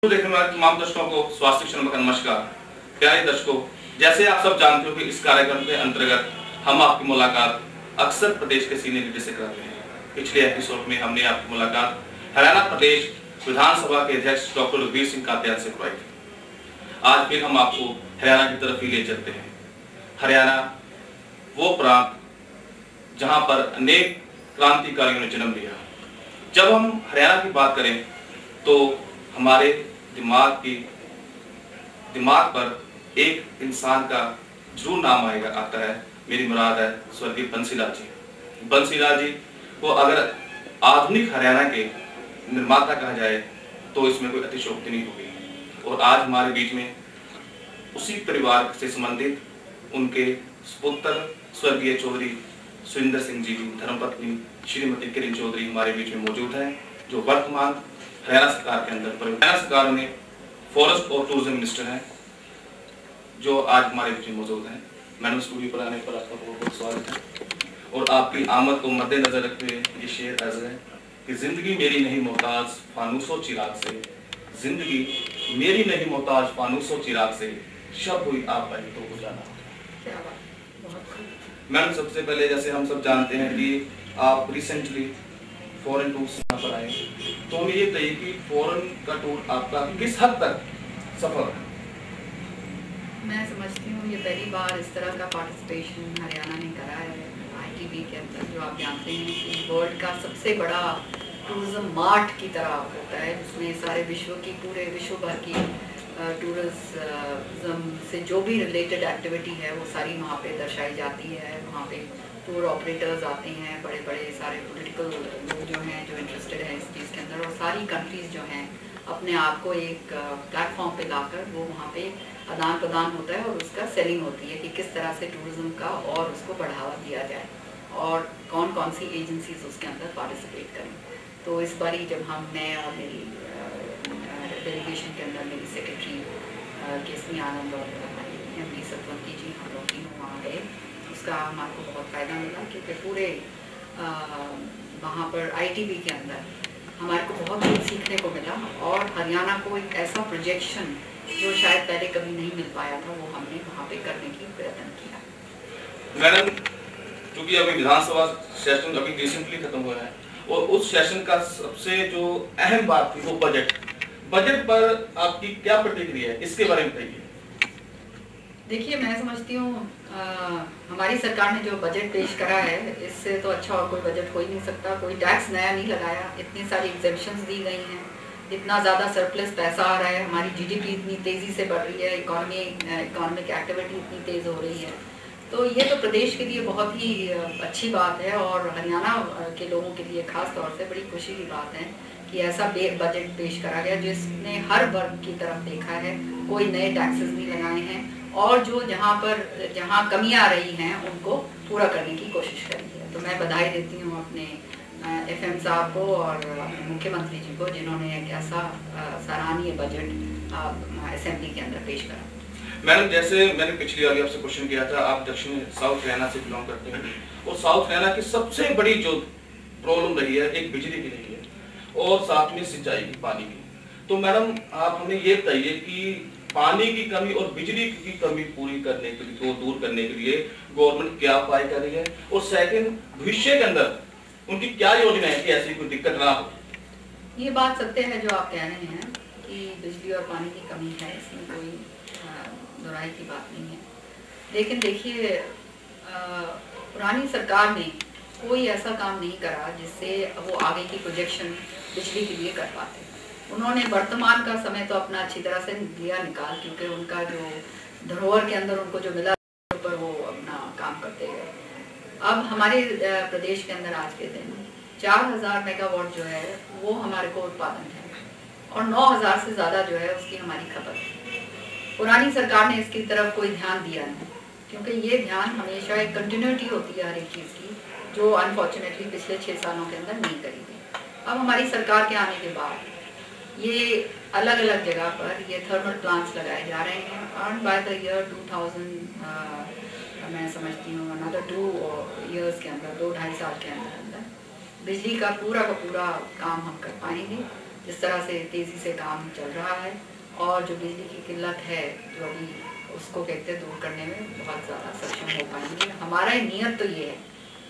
देखने वाले तमाम दर्शकों को स्वास्थ्य शिक्षण का नमस्कार। प्यारे दर्शकों, जैसे आप सब जानते हो कि इस कार्यक्रम के अंतर्गत हम आपकी मुलाकात अक्सर प्रदेश के सीनियर लीडर से कराते हैं। पिछले एपिसोड में हमने आपकी मुलाकात हरियाणा प्रदेश विधानसभा के अध्यक्ष डॉक्टर रघुवीर सिंह कात्याल से करवाई थी। आज फिर हम आपको हरियाणा की तरफ ही ले चलते हैं। हरियाणा वो प्रांत जहां पर अनेक क्रांतिकारियों ने जन्म लिया। जब हम हरियाणा की बात करें तो हमारे दिमाग पर एक इंसान का जरूर नाम आता है। मेरी मुराद है स्वर्गीय बंसीलाल जी। बंसीलाल जी को अगर आधुनिक हरियाणा के निर्माता कहा जाए तो इसमें कोई अतिशयोक्ति नहीं होगी। और आज हमारे बीच में उसी परिवार से संबंधित उनके पुत्र स्वर्गीय चौधरी सुरेंद्र सिंह जी की धर्मपत्नी श्रीमती किरण चौधरी हमारे बीच में मौजूद हैं, जो वर्तमान हरियाणा सरकार के अंदर हरियाणा सरकार में फॉरेस्ट और टूरिज्म मिनिस्टर हैं, जो आज हमारे बीच में मौजूद हैं। मैडम, स्टूडियो पर आने पर आपका बहुत बहुत स्वागत है। और आपकी आमद को मद्देनजर रखते हुए ये शेर अर्ज है कि जिंदगी मेरी नहीं मोहताज फानूसो चिराग से, जिंदगी मेरी नहीं मोहताज फानूसो चिराग से, शब हुई आप बनी तो उजाला। मैडम, सबसे पहले जैसे हम सब जानते हैं कि आप रिसेंटली फॉरेन टूर पर आए, तो हमें ये बताइए कि फॉरेन का टूर आपका किस हद तक सफल है? मैं समझती हूँ ये पहली बार इस तरह का पार्टिसिपेशन हरियाणा ने करा है ITB के अंदर, जो आप जानते हैं कि वर्ल्ड का सबसे बड़ा टूरिज्म मार्ट की तरह होता है, जिसमें सारे विश्व की पूरे विश्व भर की टूरिज्म से जो भी रिलेटेड एक्टिविटी है वो सारी वहाँ पे दर्शाई जाती है। वहाँ पे टूर ऑपरेटर्स आते हैं, बड़े बड़े सारे पॉलिटिकल लोग जो हैं जो इंटरेस्टेड हैं इस चीज़ के अंदर, और सारी कंट्रीज़ जो हैं अपने आप को एक प्लेटफॉर्म पे लाकर वो वहाँ पे आदान प्रदान होता है और उसका सेलिंग होती है कि किस तरह से टूरिज़्म का और उसको बढ़ावा दिया जाए और कौन कौन सी एजेंसीज उसके अंदर पार्टिसिपेट करें। तो इस बारी जब मैं और मेरी डेलीगेशन के अंदर मेरी सेक्रेटरी केसनी आनंद और हमारी MD सतवंती जी, हम लोग तीनों वहाँ गए, उसका हमारे को बहुत फ़ायदा मिला क्योंकि पूरे वहाँ पर ITB के अंदर हमारे को बहुत कुछ सीखने को मिला और हरियाणा को एक ऐसा प्रोजेक्शन जो शायद पहले कभी नहीं मिल पाया था वो हमने वहाँ पे करने की प्रयत्न किया। मैडम, क्योंकि अभी विधानसभा सेशन अभी रिसेंटली खत्म हुआ है और उस सेशन का सबसे जो अहम बात थी वो बजट पर आपकी क्या प्रतिक्रिया है, इसके बारे में बताइए। देखिए, मैं समझती हूँ हमारी सरकार ने जो बजट पेश करा है इससे तो अच्छा और कोई बजट हो ही नहीं सकता। कोई टैक्स नया नहीं लगाया, इतनी सारी एग्जेम्पशंस दी गई हैं, इतना ज़्यादा सरप्लस पैसा आ रहा है, हमारी GDP इतनी तेज़ी से बढ़ रही है, इकोनॉमिक एक्टिविटी इतनी तेज़ हो रही है, तो ये तो प्रदेश के लिए बहुत ही अच्छी बात है और हरियाणा के लोगों के लिए ख़ास तौर से बड़ी खुशी की बात है कि ऐसा बजट पेश करा गया जिसने हर वर्ग की तरफ देखा है, कोई नए टैक्सेस नहीं लगाए हैं और जो जहाँ कमियाँ आ रही हैं उनको पूरा करने की कोशिश करी है। तो मैं बधाई देती हूँ अपने FM साहब को और अपने मुख्यमंत्री जी को, जिन्होंने एक ऐसा सराहनीय बजट असेंबली के अंदर पेश करा। मैडम, जैसे मैंने पिछली बार आपसे क्वेश्चन किया था, आप दक्षिण साउथ हरियाणा से बिलोंग करते हैं और साउथ हरियाणा की सबसे बड़ी जो प्रॉब्लम रही है एक बिजली की रही है और साथ में सिंचाई की, पानी की। तो मैडम, आप हमें ये बताइए कि पानी की कमी और बिजली की कमी पूरी करने के लिए, दूर करने के लिए गवर्नमेंट क्या उपाय कर रही है और सेकंड, भविष्य के अंदर उनकी क्या योजना है कि ऐसी कोई दिक्कत ना हो। ये बात सत्य है जो आप कह रहे हैं कि बिजली और पानी की कमी है, इसमें कोई दोहराई की बात नहीं है। लेकिन देखिए, पुरानी सरकार ने कोई ऐसा काम नहीं करा जिससे वो आगे की प्रोजेक्शन बिजली के लिए कर पाते। उन्होंने वर्तमान का समय तो अपना अच्छी तरह से दिया निकाल, क्योंकि उनका जो धरोहर के अंदर उनको जो मिला पर वो अपना काम करते गए। अब हमारे प्रदेश के अंदर आज के दिन 4000 मेगावाट जो है वो हमारे को उत्पादन है और 9000 से ज़्यादा जो है उसकी हमारी खपत है। पुरानी सरकार ने इसकी तरफ कोई ध्यान दिया नहीं, क्योंकि ये ध्यान हमेशा एक कंटिन्यूटी होती है हर एक चीज़ की, जो अनफॉर्चुनेटली पिछले 6 सालों के अंदर नहीं करी गई। अब हमारी सरकार के आने के बाद ये अलग अलग जगह पर ये थर्मल प्लांट्स लगाए जा रहे हैं और बाय द ईयर 2000 मैं समझती हूँ अनदर 2 ईयर्स के अंदर, 2-2.5 साल के अंदर बिजली का पूरा काम हम कर पाएंगे। जिस तरह से तेज़ी से काम चल रहा है और जो बिजली की किल्लत है जो अभी उसको कहते हैं दूर करने में बहुत ज़्यादा सक्षम हो पाएंगे। हमारा नियत तो ये है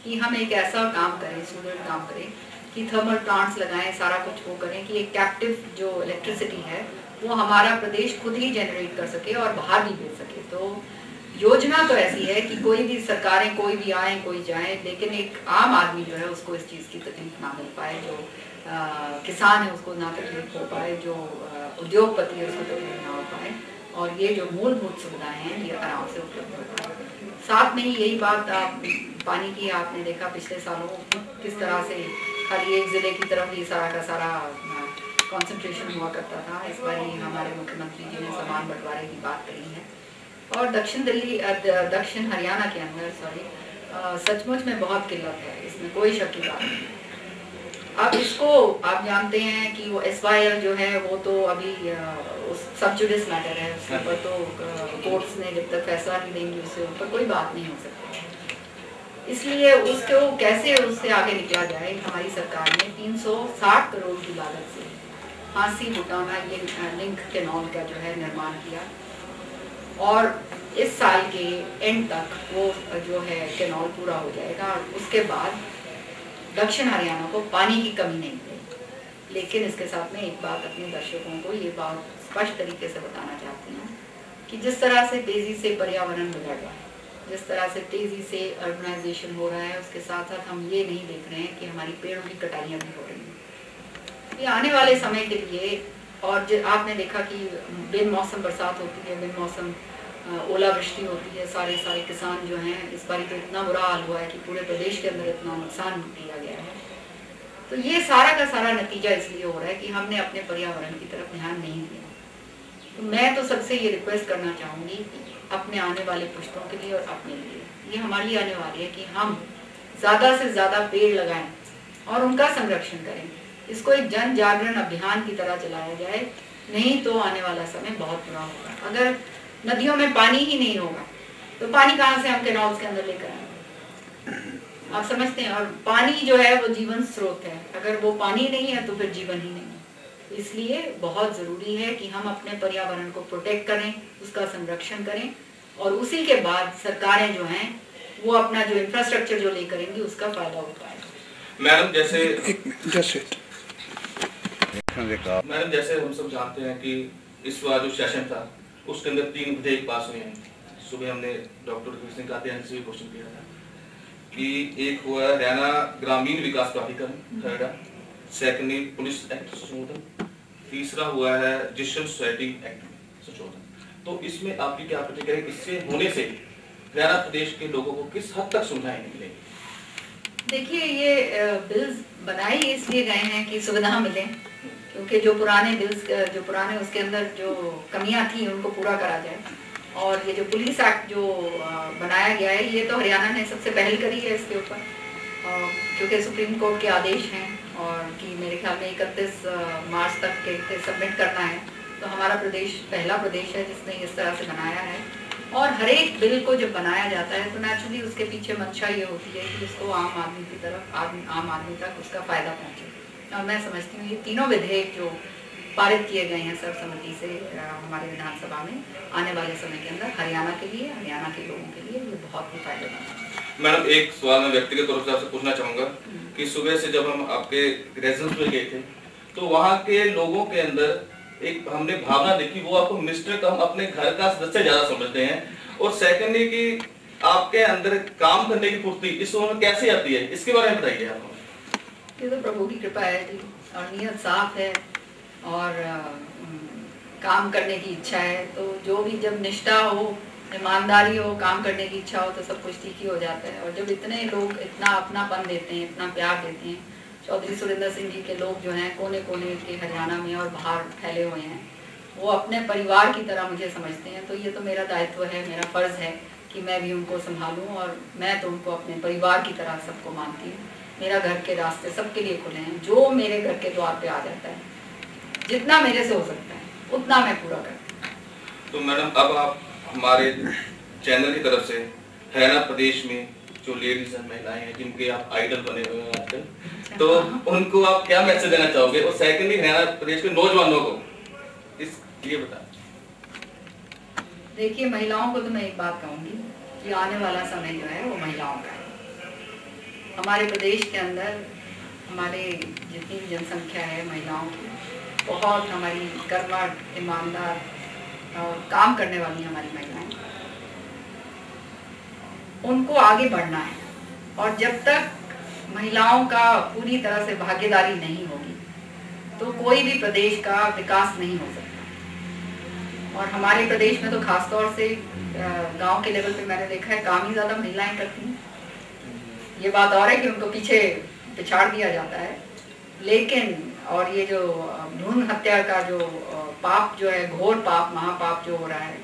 कि हम एक ऐसा काम करें, स्टूडेंट काम करें कि थर्मल प्लांट्स लगाएं, सारा कुछ वो करें कि एक कैप्टिव जो इलेक्ट्रिसिटी है वो हमारा प्रदेश खुद ही जनरेट कर सके और बाहर भी भेज सके। तो योजना तो ऐसी है कि कोई भी सरकारें कोई भी आए कोई जाए, लेकिन एक आम आदमी जो है उसको इस चीज़ की तकलीफ ना मिल पाए, जो किसान है उसको ना तकलीफ हो पाए, जो उद्योगपति है उसको तकलीफ ना हो पाए, और ये जो मूलभूत सुविधाएं हैं ये आराम से उपलब्ध हो पाए। साथ में ही यही बात पानी की आपने देखा पिछले सालों किस तरह से खाली एक ज़िले की तरफ ही सारा का सारा कंसंट्रेशन हुआ करता था। इस बार ही हमारे मुख्यमंत्री जी ने समान बंटवारे की बात करी है और दक्षिण हरियाणा के अंदर सचमुच में बहुत किल्लत है, इसमें कोई शक की बात नहीं। अब इसको आप जानते हैं कि वो SYL जो है वो तो अभी उस सब जुडिस मैटर है, उसके ऊपर तो कोर्ट्स ने जब तक फैसला नहीं देंगे उससे ऊपर कोई बात नहीं हो सकती। इसलिए उसको कैसे उससे आगे निकला जाए, हमारी सरकार ने 360 करोड़ की लागत से हांसी बुटाना लिंक कैनाल का जो है निर्माण किया और इस साल के एंड तक वो जो है कैनाल पूरा हो जाएगा और उसके बाद दक्षिण हरियाणा को पानी की कमी नहीं पड़ेगी। लेकिन इसके साथ में एक बात अपने दर्शकों को ये बात स्पष्ट तरीके से बताना चाहती हूँ कि जिस तरह से तेज़ी से पर्यावरण बिगड़ रहा है, जिस तरह से तेज़ी से अर्बनाइजेशन हो रहा है, उसके साथ साथ हम ये नहीं देख रहे हैं कि हमारी पेड़ों की कटाइयाँ भी हो रही हैं। ये आने वाले समय के लिए, और आपने देखा कि बिन मौसम बरसात होती है, बिन मौसम ओलावृष्टि होती है, सारे किसान जो हैं इस बार तो इतना बुरा हाल हुआ है कि पूरे प्रदेश के अंदर इतना नुकसान किया गया है। तो ये सारा का सारा नतीजा इसलिए हो रहा है कि हमने अपने पर्यावरण की तरफ ध्यान नहीं दिया। तो मैं तो सबसे ये रिक्वेस्ट करना चाहूँगी अपने आने वाले पुश्तों के लिए और अपने लिए, ये हमारे लिए आने वाली है कि हम ज़्यादा से ज़्यादा पेड़ लगाएं और उनका संरक्षण करें। इसको एक जन जागरण अभियान की तरह चलाया जाए, नहीं तो आने वाला समय बहुत बुरा होगा। अगर नदियों में पानी ही नहीं होगा तो पानी कहाँ से हम कैनाल्स के अंदर लेकर आएंगे, आप समझते हैं। और पानी जो है वो जीवन स्रोत है, अगर वो पानी नहीं है तो फिर जीवन ही नहीं है। इसलिए बहुत ज़रूरी है कि हम अपने पर्यावरण को प्रोटेक्ट करें, उसका संरक्षण करें और उसी के बाद सरकारें जो हैं वो अपना जो इंफ्रास्ट्रक्चर जो ले करेंगी उसका फायदा उठाएं। मैडम जैसे हम सब जानते हैं कि इस बार जो सेशन था उसके अंदर 3 विधेयक पास हुए हैं। सुबह हमने डॉक्टर कृष्ण कातियान से भी क्वेश्चन किया था कि एक हुआ हरियाणा ग्रामीण विकास प्राधिकरण खरड़ा, सेकेंडली पुलिस एक्ट संशोधन, तीसरा हुआ है रजिस्ट्रेशन सोसाइटी एक्ट संशोधन। तो इसमें आपकी क्या प्रतिक्रिया है, इससे होने से हरियाणा प्रदेश के लोगों को किस हद तक सुविधाएं मिलेंगी? देखिए ये बिल्स बनाए इसलिए गए हैं कि सुविधा मिले, क्योंकि जो पुराने उसके अंदर जो कमियां थी उनको पूरा करा जाए। और ये जो पुलिस एक्ट जो बनाया गया है ये तो हरियाणा ने सबसे पहल करी है इसके ऊपर, क्योंकि सुप्रीम कोर्ट के आदेश हैं और कि मेरे ख्याल में 31 मार्च तक के सबमिट करना है। तो हमारा प्रदेश पहला प्रदेश है जिसने इस तरह से बनाया है। और हर एक बिल को जब बनाया जाता है तो नेचुरली उसके पीछे मंशा ये होती है कि उसको आम आदमी की तरफ आम आदमी तक उसका फ़ायदा पहुँचे। और मैं समझती हूँ ये तीनों विधेयक जो पारित किए गए हैं सर्वसम्मति से हमारे विधानसभा में, आने वाले समय के अंदर हरियाणा के लिए, हरियाणा के लोगों के लिए ये बहुत ही फायदेमंद है। मैडम एक सवाल मैं व्यक्तिगत तौर से आपसे पूछना चाहूँगा कि सुबह से जब हम आपके रेजिडेंस में गए थे तो वहाँ के लोगों के अंदर एक हमने भावना देखी, वो आपको मिनिस्टर का हम अपने घर का सदस्य ज़्यादा समझते हैं। और सेकेंडली कि आपके अंदर काम करने की फुर्ती इस उम्र में कैसे आती है, इसके बारे में बताइए आप। ये तो प्रभु की कृपा है जी, और नियत साफ है और काम करने की इच्छा है। तो जो भी जब निष्ठा हो, ईमानदारी हो, काम करने की इच्छा हो तो सब कुछ ठीक ही हो जाता है। और जब इतने लोग इतना अपनापन देते हैं, इतना प्यार देते हैं, चौधरी सुरेंद्र सिंह जी के लोग जो हैं कोने कोने के हरियाणा में और बाहर फैले हुए हैं, वो अपने परिवार की तरह मुझे समझते हैं। तो ये तो मेरा दायित्व है, मेरा फ़र्ज़ है कि मैं भी उनको संभालूं और मैं तो उनको अपने परिवार की तरह सबको मानती हूँ। मेरा घर के रास्ते सबके लिए खुले हैं, जो मेरे घर के द्वार पे आ जाता है, जितना मेरे से हो सकता है उतना मैं पूरा करती हूँ। तो मैडम अब आप हमारे चैनल की तरफ से हरियाणा प्रदेश में जो लेडीज हैं, महिलाएं हैं, जिनके आप आइडल बने हुए हैं आजकल, तो उनको आप क्या मैसेज देना चाहोगे? और सेकेंडली हरियाणा प्रदेश के नौजवानों को इस ये बता। देखिए, महिलाओं को तो मैं एक बात कहूँगी कि आने वाला समय जो है वो महिलाओं का है। हमारे प्रदेश के अंदर हमारे जितनी भी जनसंख्या है महिलाओं की, बहुत हमारी कर्मठ, ईमानदार और काम करने वाली हमारी महिलाएं, उनको आगे बढ़ना है। और जब तक महिलाओं का पूरी तरह से भागीदारी नहीं होगी तो कोई भी प्रदेश का विकास नहीं हो सकता। और हमारे प्रदेश में तो खासतौर से गांव के लेवल पे मैंने देखा है काम ही ज़्यादा महिलाएं करती हैं। ये बात और है कि उनको पीछे पिछाड़ दिया जाता है, लेकिन और ये जो भ्रूण हत्या का जो पाप जो है, घोर पाप, महापाप जो हो रहा है,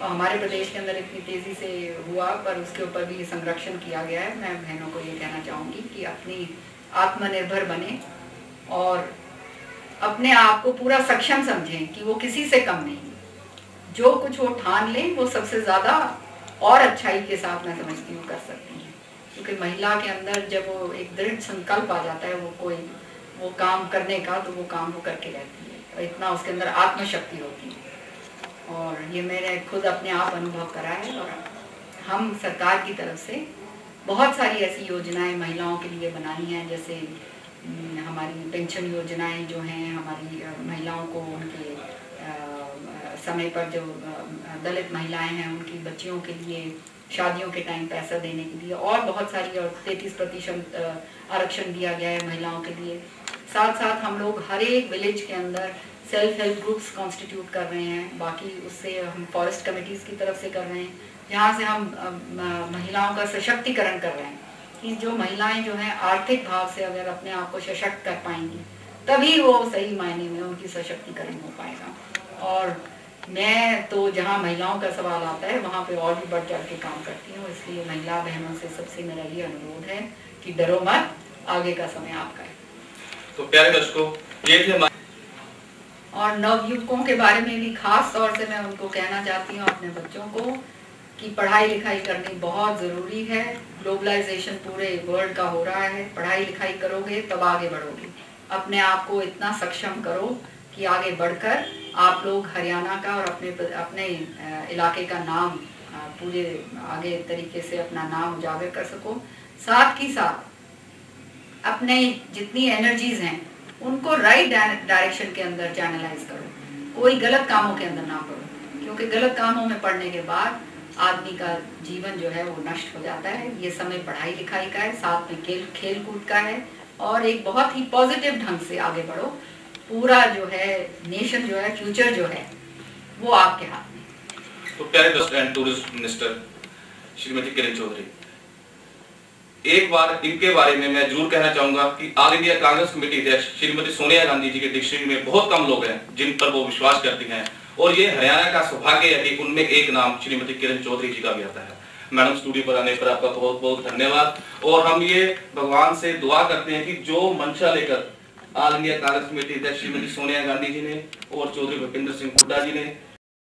और हमारे प्रदेश के अंदर इतनी तेज़ी से हुआ, पर उसके ऊपर भी संरक्षण किया गया है। मैं बहनों को ये कहना चाहूँगी कि अपनी आत्मनिर्भर बने और अपने आप को पूरा सक्षम समझें कि वो किसी से कम नहीं। जो कुछ वो ठान लें वो सबसे ज़्यादा और अच्छाई के साथ मैं समझती हूँ कर सकती हैं। क्योंकि महिला के अंदर जब वो एक दृढ़ संकल्प आ जाता है वो काम करने का, तो वो काम वो करके रहती है और इतना उसके अंदर आत्मशक्ति होती है। और ये मैंने खुद अपने आप अनुभव करा है। और हम सरकार की तरफ से बहुत सारी ऐसी योजनाएं महिलाओं के लिए बनाई हैं, जैसे हमारी पेंशन योजनाएं जो हैं, हमारी महिलाओं को उनके समय पर जो दलित महिलाएं हैं उनकी बच्चियों के लिए शादियों के टाइम पैसा देने के लिए, और बहुत सारी, और 33% आरक्षण दिया गया है महिलाओं के लिए। साथ साथ हम लोग हर एक विलेज के अंदर सेल्फ हेल्प ग्रुप्स कॉन्स्टिट्यूट कर रहे हैं। बाकी उससे हम फॉरेस्ट कमेटीज़ की तरफ से कर रहे हैं, जहाँ से हम महिलाओं का सशक्तिकरण कर रहे हैं कि जो महिलाएं जो हैं आर्थिक भाव से अगर अपने आप को सशक्त कर पाएंगी तभी वो सही मायने में उनकी सशक्तिकरण हो पाएगा। और मैं तो जहाँ महिलाओं का सवाल आता है वहाँ पे और भी बढ़ चढ़ के काम करती हूँ। इसलिए महिला बहनों से सबसे मेरा ये अनुरोध है कि डरो मत, आगे का समय आपका है। तो प्यारे दर्शकों, ये थे। और नवयुवकों के बारे में भी खास तौर से मैं उनको कहना चाहती हूँ, अपने बच्चों को, कि पढ़ाई लिखाई करनी बहुत ज़रूरी है। ग्लोबलाइजेशन पूरे वर्ल्ड का हो रहा है, पढ़ाई लिखाई करोगे तब आगे बढ़ोगे। अपने आप को इतना सक्षम करो कि आगे बढ़कर आप लोग हरियाणा का और अपने इलाके का नाम पूरे आगे तरीके से अपना नाम उजागर कर सको। साथ ही साथ अपने जितनी एनर्जीज हैं उनको राइट डायरेक्शन के अंदर चैनलाइज करो, कोई गलत कामों के अंदर ना पड़ो, क्योंकि गलत कामों में पड़ने के बाद आदमी का जीवन जो है वो नष्ट हो जाता है। ये समय पढ़ाई लिखाई का है, साथ में खेल कूद का है, और एक बहुत ही पॉजिटिव ढंग से आगे बढ़ो। पूरा जो है नेशन जो है, फ्यूचर जो है वो आपके हाथ में। तो प्यारे दोस्त and tourist minister Shrimati Kiran Chaudhary, एक बार इनके बारे में मैं जरूर कहना चाहूंगा कि ऑल इंडिया कांग्रेस कमेटी अध्यक्ष श्रीमती सोनिया गांधी जी के डिस्ट्रिक्ट में बहुत कम लोग हैं जिन पर वो विश्वास करती हैं, और ये हरियाणा का सौभाग्य है कि उनमें एक नाम श्रीमती किरण चौधरी जी का भी आता है। मैडम, स्टूडियो पर आने पर आपका बहुत बहुत धन्यवाद। और हम ये भगवान से दुआ करते हैं कि जो मंशा लेकर ऑल इंडिया कांग्रेस कमेटी अध्यक्ष श्रीमती सोनिया गांधी जी ने और चौधरी भूपेंद्र सिंह हुड्डा जी ने